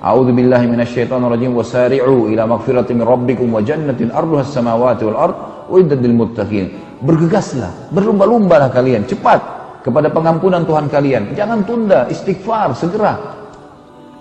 A'udzu billahi minasyaitonir rajim wasari'u ila magfiratin min rabbikum wa jannatin arduhas samawati wal ard uiddat lil muttaqin. Bergegaslah, berlomba-lombalah kalian cepat kepada pengampunan Tuhan kalian. Jangan tunda, istighfar segera.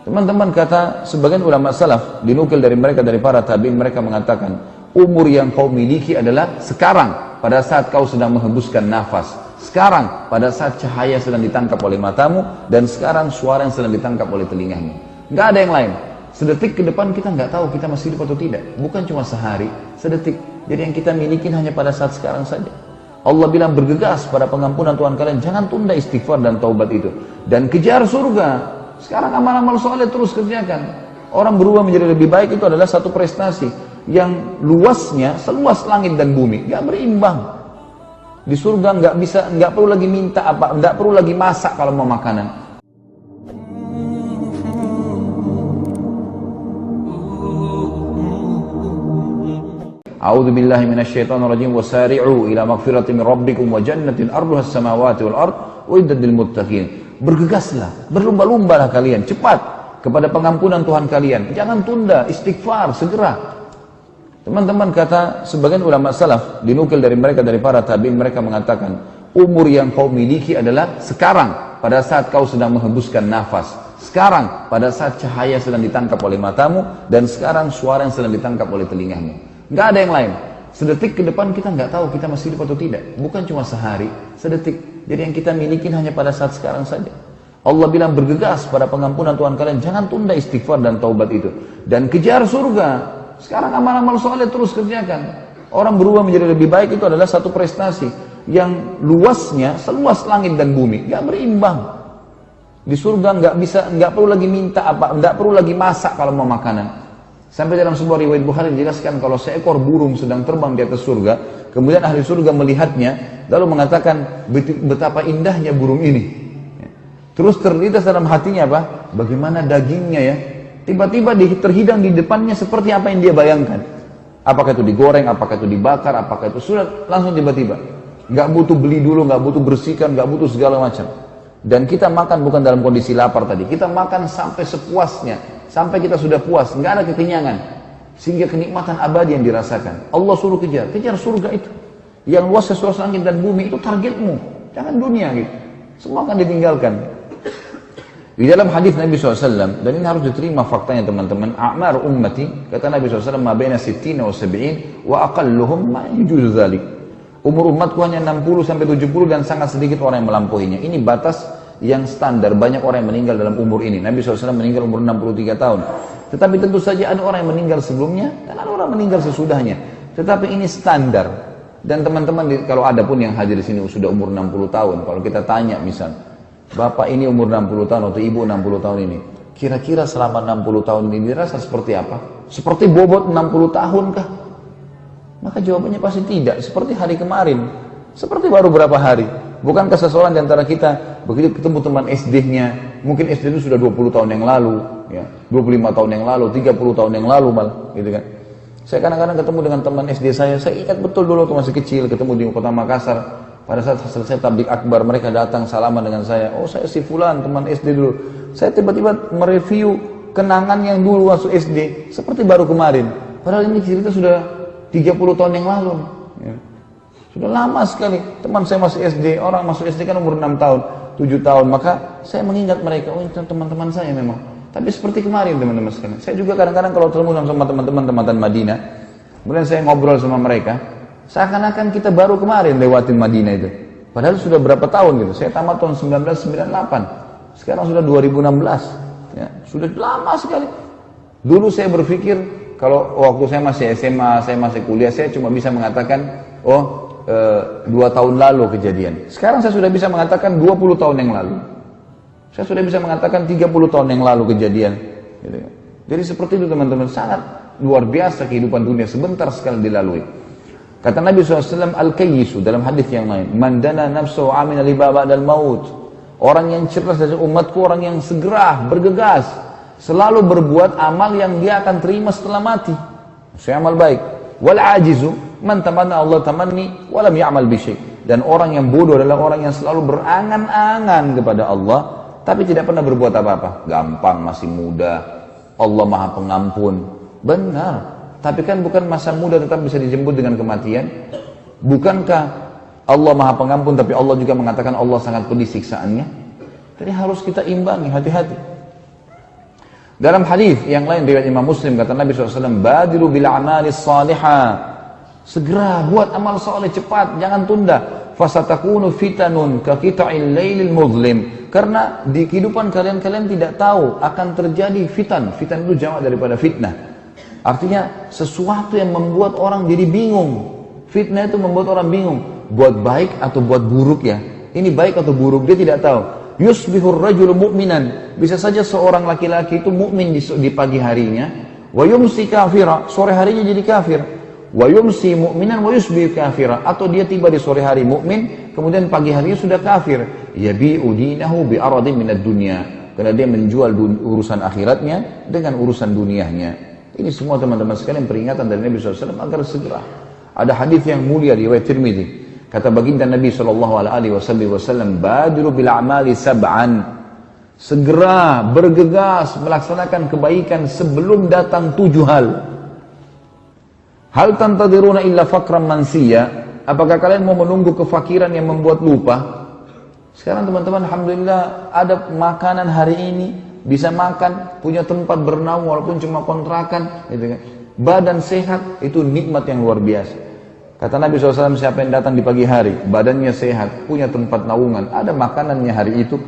Teman-teman, kata sebagian ulama salaf, dinukil dari mereka, dari para tabi'in, mereka mengatakan, umur yang kau miliki adalah sekarang, pada saat kau sedang menghembuskan nafas, sekarang, pada saat cahaya sedang ditangkap oleh matamu, dan sekarang suara yang sedang ditangkap oleh telingamu. Nggak ada yang lain. Sedetik ke depan kita nggak tahu kita masih hidup atau tidak. Bukan cuma sehari, sedetik. Jadi yang kita miliki hanya pada saat sekarang saja. Allah bilang bergegas pada pengampunan Tuhan kalian, jangan tunda istighfar dan taubat itu. Dan kejar surga. Sekarang amal-amal soleh terus kerjakan. Orang berubah menjadi lebih baik itu adalah satu prestasi yang luasnya seluas langit dan bumi, nggak berimbang. Di surga nggak perlu lagi minta apa, nggak perlu lagi masak kalau mau makanan. A'udzu billahi minasyaitonir rajim wasari'u ila magfiratin min rabbikum wa jannatin arduhas samawati wal ard uiddat lil muttaqin. Bergegaslah, berlomba-lombalah kalian cepat kepada pengampunan Tuhan kalian. Jangan tunda, istighfar segera. Teman-teman, kata sebagian ulama salaf, dinukil dari mereka, dari para tabi'in, mereka mengatakan, umur yang kau miliki adalah sekarang, pada saat kau sedang menghembuskan nafas, sekarang, pada saat cahaya sedang ditangkap oleh matamu, dan sekarang suara yang sedang ditangkap oleh telingamu. Nggak ada yang lain. Sedetik ke depan kita nggak tahu kita masih hidup atau tidak. Bukan cuma sehari, sedetik. Jadi yang kita miliki hanya pada saat sekarang saja. Allah bilang bergegas pada pengampunan Tuhan kalian, jangan tunda istighfar dan taubat itu. Dan kejar surga. Sekarang amal-amal soleh terus kerjakan. Orang berubah menjadi lebih baik itu adalah satu prestasi yang luasnya seluas langit dan bumi, nggak berimbang. Di surga nggak perlu lagi minta apa, nggak perlu lagi masak kalau mau makanan. Sampai dalam sebuah riwayat Bukhari dijelaskan kalau seekor burung sedang terbang di atas surga, kemudian ahli surga melihatnya, lalu mengatakan betapa indahnya burung ini. Terus terlintas dalam hatinya apa? Bagaimana dagingnya ya? Tiba-tiba terhidang di depannya seperti apa yang dia bayangkan. Apakah itu digoreng, apakah itu dibakar, apakah itu sudah langsung tiba-tiba. Nggak butuh beli dulu, nggak butuh bersihkan, nggak butuh segala macam. Dan kita makan bukan dalam kondisi lapar tadi, kita makan sampai sepuasnya. Sampai kita sudah puas, nggak ada kekenyangan. Sehingga kenikmatan abadi yang dirasakan. Allah suruh kejar surga itu. Yang luas seluas langit dan bumi itu targetmu. Jangan dunia gitu. Semua akan ditinggalkan. Di dalam hadis Nabi SAW, dan ini harus diterima faktanya teman-teman. A'mar ummati, kata Nabi SAW, ma baina 60 wa 70 wa aqalluhum ma yujuzu dzalik. Umur umatku hanya 60 sampai 70 dan sangat sedikit orang yang melampauinya. Ini batas yang standar, banyak orang yang meninggal dalam umur ini. Nabi SAW meninggal umur 63 tahun. Tetapi tentu saja ada orang yang meninggal sebelumnya dan ada orang meninggal sesudahnya. Tetapi ini standar. Dan teman-teman, kalau ada pun yang hadir di sini sudah umur 60 tahun, kalau kita tanya misal, Bapak ini umur 60 tahun atau Ibu 60 tahun ini, kira-kira selama 60 tahun ini dirasa seperti apa? Seperti bobot 60 tahun kah? Maka jawabannya pasti tidak, seperti hari kemarin, seperti baru berapa hari. Bukankah seseorang di antara kita begitu ketemu teman SD-nya, mungkin SD itu sudah 20 tahun yang lalu, ya, 25 tahun yang lalu, 30 tahun yang lalu malah, gitu kan. Saya kadang-kadang ketemu dengan teman SD saya ingat betul dulu waktu masih kecil, ketemu di kota Makassar, pada saat selesai tablik akbar, mereka datang salaman dengan saya, oh saya si fulan, teman SD dulu. Saya tiba-tiba mereview kenangan yang dulu masuk SD, seperti baru kemarin. Padahal ini cerita sudah 30 tahun yang lalu, ya. Sudah lama sekali. Teman saya masih SD, orang masuk SD kan umur 6 tahun, 7 tahun, maka saya mengingat mereka, oh itu teman-teman saya memang. Tapi seperti kemarin teman-teman sekalian. Saya juga kadang-kadang kalau ketemu sama teman-teman Madinah, kemudian saya ngobrol sama mereka, seakan-akan kita baru kemarin lewatin Madinah itu. Padahal sudah berapa tahun gitu. Saya tamat tahun 1998. Sekarang sudah 2016. Ya, sudah lama sekali. Dulu saya berpikir kalau waktu saya masih SMA, saya masih kuliah, saya cuma bisa mengatakan, 2 tahun lalu kejadian. Sekarang saya sudah bisa mengatakan 20 tahun yang lalu. Saya sudah bisa mengatakan 30 tahun yang lalu kejadian. Gitu. Jadi seperti itu teman-teman, sangat luar biasa kehidupan dunia, sebentar sekali dilalui. Kata Nabi SAW, Al-Kayyisu dalam hadis yang lain, Man dana nafsuhu amina liba ba'dal maut. Orang yang cerdas dari umatku, orang yang segera, bergegas, selalu berbuat amal yang dia akan terima setelah mati. Saya amal baik. Wal ajizu man tamanna Allah tamanni walam ya'mal bi syai'. Dan orang yang bodoh adalah orang yang selalu berangan-angan kepada Allah tapi tidak pernah berbuat apa-apa. Gampang, masih muda, Allah Maha Pengampun. Benar. Tapi kan bukan masa muda tetap bisa dijemput dengan kematian? Bukankah Allah Maha Pengampun tapi Allah juga mengatakan Allah sangat pedih siksaannya? Jadi harus kita imbangi, hati-hati. Dalam hadis yang lain riwayat Imam Muslim kata Nabi SAW, badiru bil a'malis salihah. Segera buat amal soleh cepat, jangan tunda. Fasatakunu fitanun ka qita'il lailil muzlim. Karena di kehidupan kalian tidak tahu akan terjadi fitan. Fitan itu jamak daripada fitnah. Artinya sesuatu yang membuat orang jadi bingung. Fitnah itu membuat orang bingung. Buat baik atau buat buruk ya. Ini baik atau buruk dia tidak tahu. Yusbihur rajul mu'minan. Bisa saja seorang laki-laki itu mukmin di pagi harinya. Wa yumsi kafira. Sore harinya jadi kafir. Wa yumsi mu'minan wa yusbih kafira. Atau dia tiba di sore hari mukmin, kemudian pagi harinya sudah kafir. Yabi'u dinahu bi'aradin minad dunya. Karena dia menjual urusan akhiratnya dengan urusan dunianya. Ini semua teman-teman sekalian peringatan dari Nabi SAW agar segera. Ada hadis yang mulia di riwayat Tirmidzi. Kata baginda Nabi SAW, badiru bil a'mali sab'an. Segera bergegas melaksanakan kebaikan sebelum datang 7 hal. Hal tantadiruna illa fakran mansiya. Apakah kalian mau menunggu kefakiran yang membuat lupa? Sekarang teman-teman alhamdulillah ada makanan hari ini, bisa makan, punya tempat bernaung walaupun cuma kontrakan, gitu kan. Badan sehat itu nikmat yang luar biasa. Kata Nabi SAW, siapa yang datang di pagi hari, badannya sehat, punya tempat naungan, ada makanannya hari itu,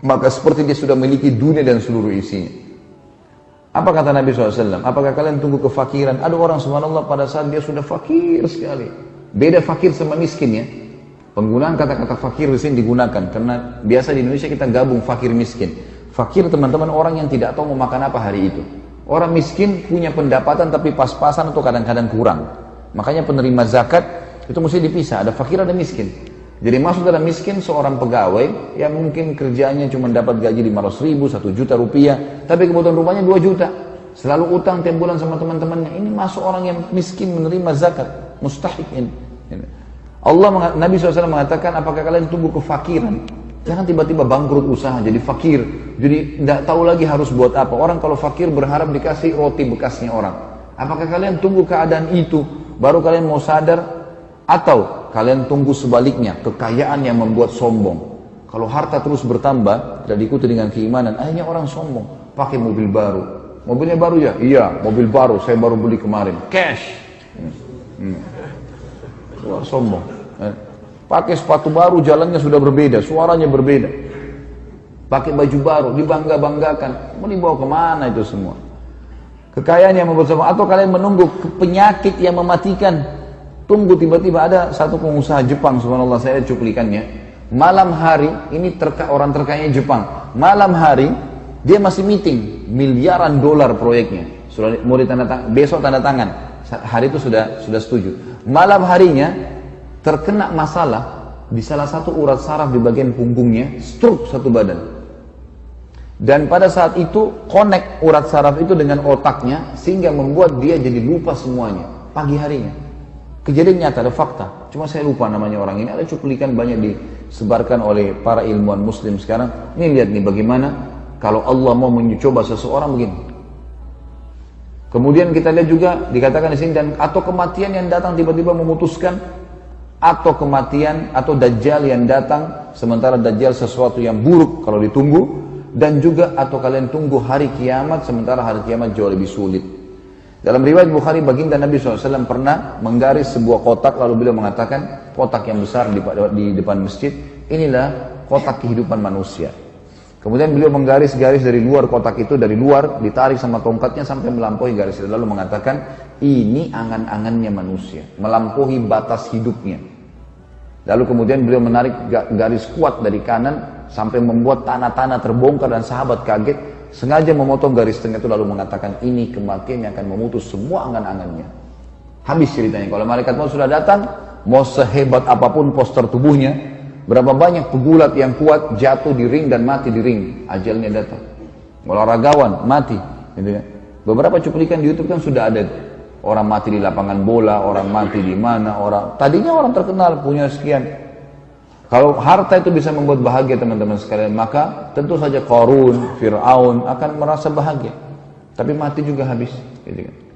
maka seperti dia sudah memiliki dunia dan seluruh isinya. Apa kata Nabi SAW? Apakah kalian tunggu kefakiran? Ada orang subhanallah pada saat dia sudah fakir sekali. Beda fakir sama miskin ya. Penggunaan kata-kata fakir di sini digunakan karena biasa di Indonesia kita gabung fakir miskin. Fakir teman-teman orang yang tidak tahu mau makan apa hari itu. Orang miskin punya pendapatan tapi pas-pasan atau kadang-kadang kurang. Makanya penerima zakat itu mesti dipisah, ada fakir ada miskin. Jadi masuk dalam miskin seorang pegawai yang mungkin kerjanya cuma dapat gaji 500 ribu, 1 juta rupiah, tapi kebutuhan rumahnya 2 juta. Selalu utang tiap bulan sama teman-temannya. Ini masuk orang yang miskin menerima zakat, mustahik ini. Nabi SAW mengatakan, apakah kalian tunggu kefakiran? Jangan tiba-tiba bangkrut usaha jadi fakir, jadi tidak tahu lagi harus buat apa. Orang kalau fakir berharap dikasih roti bekasnya orang. Apakah kalian tunggu keadaan itu baru kalian mau sadar, atau kalian tunggu sebaliknya, kekayaan yang membuat sombong? Kalau harta terus bertambah, tidak diikuti dengan keimanan, akhirnya orang sombong, pakai mobil baru. Mobilnya baru ya? Iya, mobil baru, saya baru beli kemarin, cash. Wah, sombong. Pakai sepatu baru, jalannya sudah berbeda, suaranya berbeda. Pakai baju baru, dibangga-banggakan. Mau dibawa kemana itu semua? Kekayaan yang membuat sombong. Atau kalian menunggu penyakit yang mematikan. Tunggu tiba-tiba ada satu pengusaha Jepang, subhanallah, saya cuplikannya. Malam hari, ini orang terkaya Jepang. Malam hari, dia masih meeting. Miliaran dolar proyeknya. Sudah mau besok tanda tangan. Hari itu sudah setuju. Malam harinya, terkena masalah di salah satu urat saraf di bagian punggungnya, stroke satu badan. Dan pada saat itu connect urat saraf itu dengan otaknya sehingga membuat dia jadi lupa semuanya pagi harinya. Kejadian nyata, ada fakta. Cuma saya lupa namanya orang ini. Ada cuplikan banyak disebarkan oleh para ilmuwan muslim sekarang. Ini lihat nih bagaimana kalau Allah mau mencoba seseorang begini. Kemudian kita lihat juga dikatakan di sini, dan atau kematian yang datang tiba-tiba memutuskan, atau kematian atau dajjal yang datang sementara dajjal sesuatu yang buruk kalau ditunggu, dan juga atau kalian tunggu hari kiamat sementara hari kiamat jauh lebih sulit. Dalam riwayat Bukhari, baginda Nabi SAW pernah menggaris sebuah kotak, lalu beliau mengatakan, kotak yang besar di depan masjid, inilah kotak kehidupan manusia. Kemudian beliau menggaris-garis dari luar kotak itu, dari luar ditarik sama tongkatnya sampai melampaui garis itu, lalu mengatakan, ini angan-angannya manusia, melampaui batas hidupnya. Lalu kemudian beliau menarik garis kuat dari kanan sampai membuat tanah-tanah terbongkar, dan sahabat kaget, sengaja memotong garis tengah itu, lalu mengatakan, ini kematian yang akan memutus semua angan-angannya. Habis ceritanya. Kalau malaikat maut sudah datang, mau sehebat apapun poster tubuhnya, berapa banyak pegulat yang kuat jatuh di ring dan mati di ring, ajalnya datang. Olahragawan mati, gitu kan. Beberapa cuplikan di YouTube kan sudah ada. Orang mati di lapangan bola, orang mati di mana, tadinya orang terkenal punya sekian. Kalau harta itu bisa membuat bahagia teman-teman sekalian, maka tentu saja Qarun, Fir'aun akan merasa bahagia. tapi mati juga habis. Gitu kan.